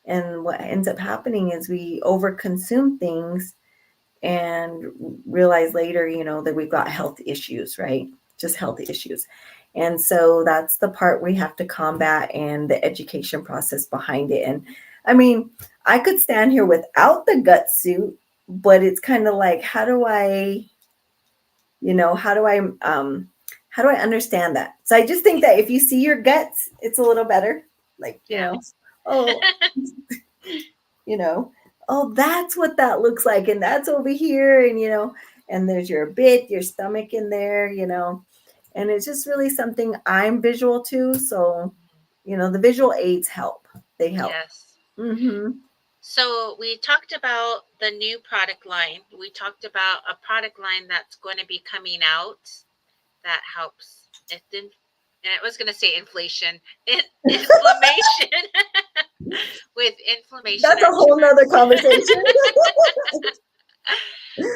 And what ends up happening is we overconsume things and realize later, that we've got health issues, right? Just health issues. And so that's the part we have to combat, and the education process behind it. And I mean, I could stand here without the gut suit, but it's kind of like, how do I understand that? So I just think that if you see your guts, it's a little better. Like, oh, oh, that's what that looks like. And that's over here. And, and there's your bit, your stomach in there, and it's just really something I'm visual too. So, the visual aids help. They help. Yes. Mm-hmm. So we talked about the new product line. We talked about a product line that's going to be coming out that helps. And I was going to say inflation, inflammation. With inflammation. That's a whole nother conversation.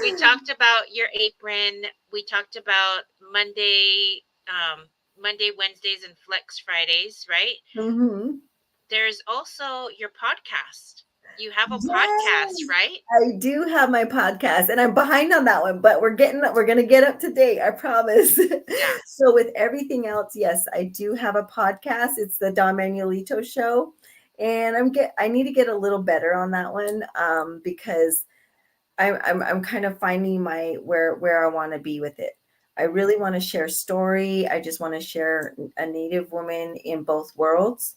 We talked about your apron. We talked about Monday, Wednesdays, and Flex Fridays, right? Mm-hmm. There's also your podcast. You have a podcast, right? I do have my podcast, and I'm behind on that one, but we're going to get up to date. I promise. Yeah. So with everything else, yes, I do have a podcast. It's the Don Manuelito Show. And I need to get a little better on that one, because I'm kind of finding where I want to be with it. I really want to share story. I just want to share a Native woman in both worlds,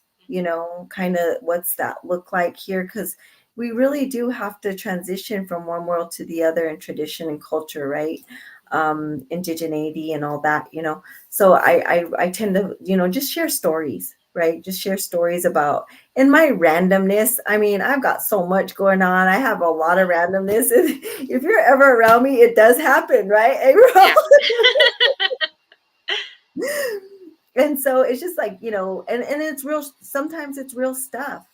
kind of what's that look like here, because we really do have to transition from one world to the other in tradition and culture, right? Indigeneity and all that, So I tend to, just share stories, right? Just share stories about, in my randomness. I mean, I've got so much going on. I have a lot of randomness. If you're ever around me, it does happen, right? Yeah. And so it's just like, and it's real. Sometimes it's real stuff.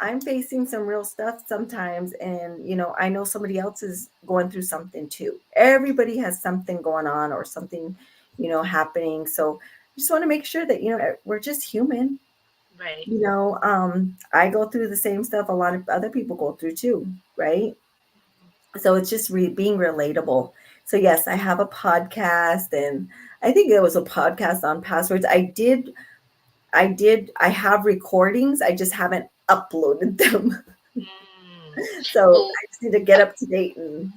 I'm facing some real stuff sometimes. And, I know somebody else is going through something too. Everybody has something going on or something, happening. So I just want to make sure that, we're just human. Right. I go through the same stuff a lot of other people go through too, right? So it's just being relatable. So yes, I have a podcast, and I think there was a podcast on passwords. I have recordings. I just haven't uploaded them. So I just need to get up to date and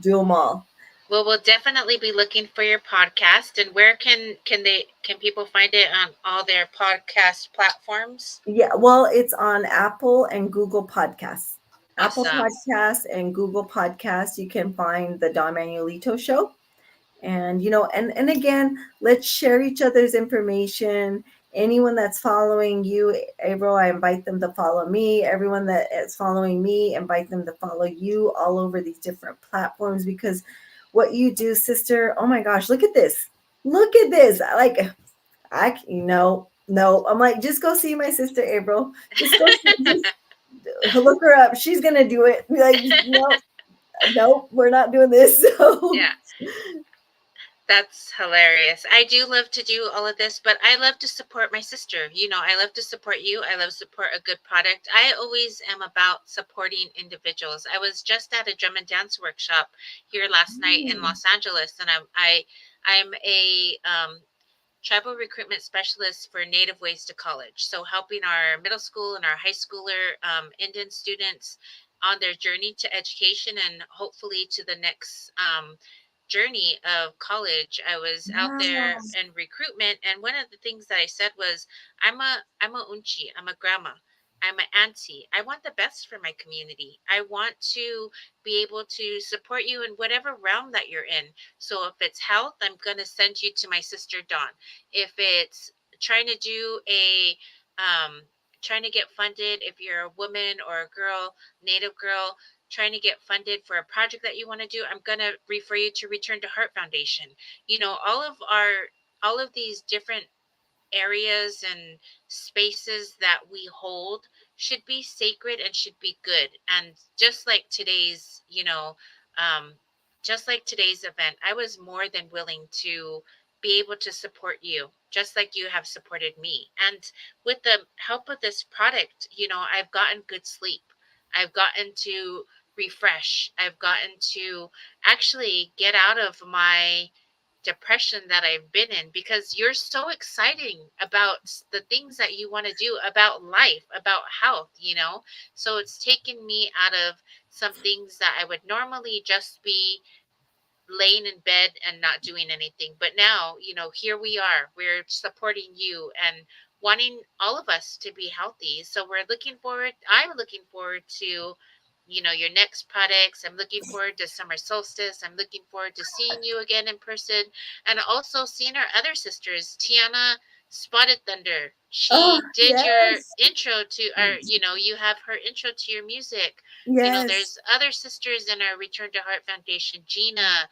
do them all. Well, we'll definitely be looking for your podcast. And where can people find it on all their podcast platforms? Yeah, well, it's on Apple and Google Podcasts. Awesome. Apple Podcasts and Google Podcasts. You can find the Don Manuelito Show. And, and again, let's share each other's information. Anyone that's following you, April, I invite them to follow me. Everyone that is following me, invite them to follow you all over these different platforms, because what you do, sister, oh my gosh, look at this. Look at this. No, I'm like, just go see my sister, April. Just go look her up. She's going to do it. Like, no, we're not doing this. So. Yeah. That's hilarious. I do love to do all of this, but I love to support my sister. I love to support you. I love to support a good product. I always am about supporting individuals. I was just at a drum and dance workshop here last night in Mm. Los Angeles, and I'm a tribal recruitment specialist for Native Ways to College. So helping our middle school and our high schooler Indian students on their journey to education and hopefully to the next journey of college. I was out there Wow. in recruitment, and one of the things that I said was, I'm a unchi, I'm a grandma. I'm an auntie. I want the best for my community. I want to be able to support you in whatever realm that you're in. So if it's health, I'm going to send you to my sister Dawn. If it's trying to do um, trying to get funded, if you're a woman or a girl, native girl, trying to get funded for a project that you want to do, I'm going to refer you to Return to Heart Foundation. All of these different areas and spaces that we hold should be sacred and should be good. And um, just like today's event, I was more than willing to be able to support you, just like you have supported me. And with the help of this product, I've gotten good sleep. I've gotten to refresh. I've gotten to actually get out of my depression that I've been in because you're so exciting about the things that you want to do about life, about health. So it's taken me out of some things that I would normally just be laying in bed and not doing anything. But now, here we are. We're supporting you and wanting all of us to be healthy. So I'm looking forward to, your next products. I'm looking forward to summer solstice. I'm looking forward to seeing you again in person and also seeing our other sisters, Tiana Spotted Thunder. Oh, She did your yes. intro to our, you have her intro to your music. Yes. There's other sisters in our Return to Heart Foundation, Gina,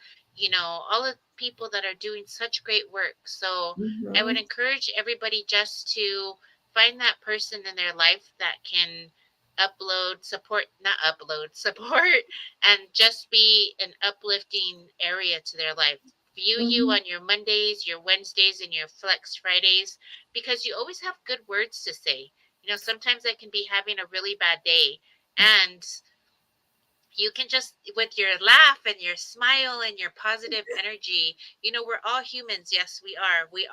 all of the people that are doing such great work. So I would Mhm. encourage everybody just to find that person in their life that can not upload, support, and just be an uplifting area to their life. View you Mhm. on your Mondays, your Wednesdays, and your Flex Fridays because you always have good words to say. Sometimes I can be having a really bad day, and you can just with your laugh and your smile and your positive energy, we're all humans. Yes, we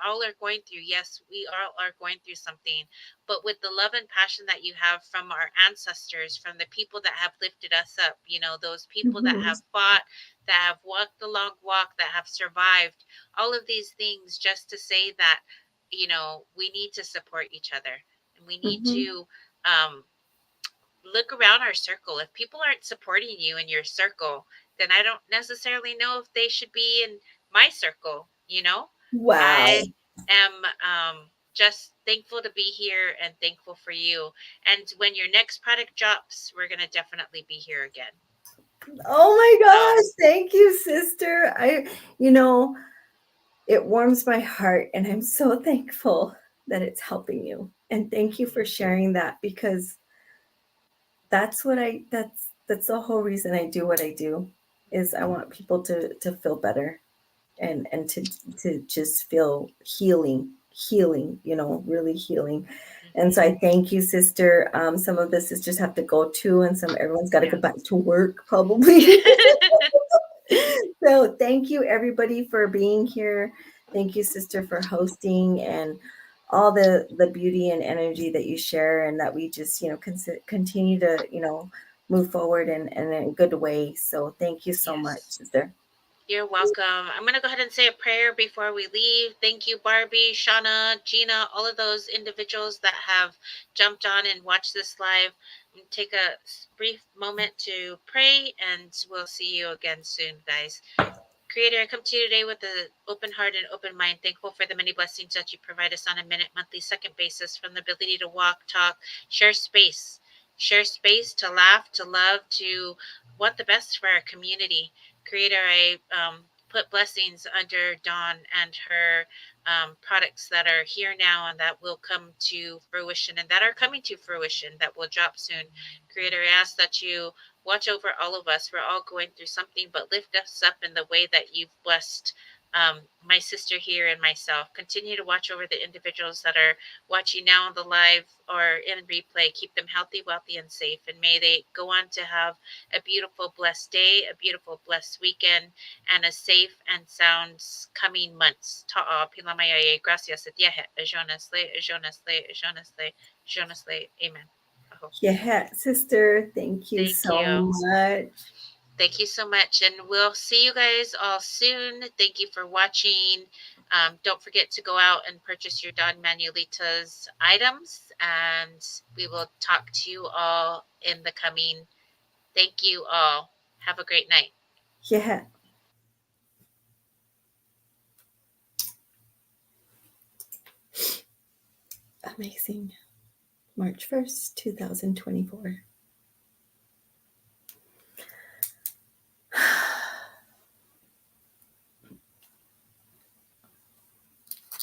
all are going through, yes, we all are going through something, but with the love and passion that you have from our ancestors, from the people that have lifted us up, those people that Mhm. have fought, that have walked the long walk, that have survived all of these things, just to say that we need to support each other, and we need Mhm. to um, look around our circle. If people aren't supporting you in your circle, then I don't necessarily know if they should be in my circle. Wow. I am just thankful to be here and thankful for you. And when your next product drops, we're going to definitely be here again. Oh my So, gosh. Thank you, sister. You know, it warms my heart, and I'm so thankful that it's helping you. And thank you for mhm, sharing that because that's the whole reason I do what I do is I want people to feel better and to just feel healing, really healing. And so mhm. I thank you, sister. Some of the sisters have to go too, and everyone's got to go back Yes. to work probably. So thank you everybody for being here. Thank you, sister, for hosting and all the beauty and energy that you share, and that we just continue to move forward in a good way. So thank you so much, Yes. sister. You're welcome. I'm going to go ahead and say a prayer before we leave. Thank you, Barbie, Shánah, Gina, all of those individuals that have jumped on and watched this live. Take a brief moment to pray, and we'll see you again soon, guys. Creator, I come to you today with an open heart and open mind, thankful for the many blessings that you provide us on a minute, monthly, second basis, from the ability to walk, talk, share space, share space to laugh, to love, to want the best for our community. Creator, I put blessings under Dawn and her products that are here now and that will come to fruition and that are coming to fruition that will drop soon. Creator, I ask that you watch over all of us. We're all going through something, but lift us up in the way that you've blessed my sister here and myself. Continue to watch over the individuals that are watching now on the live or in replay. Keep them healthy, wealthy, and safe. And may they go on to have a beautiful, blessed day, a beautiful, blessed weekend, and a safe and sound coming months. Ta'a pilamayaye, gracias, atiahe, ajonasle, ajonasle, ajonasle, ajonasle. Amen. Aho. Yeah, sister, thank you Thank so you. much. Thank you so much. And we'll see you guys all soon. Thank you for watching. Don't forget to go out and purchase your Don Manuelita's items. And we will talk to you all in the coming. Thank you all. Have a great night. Yeah. Amazing. March 1st, 2024.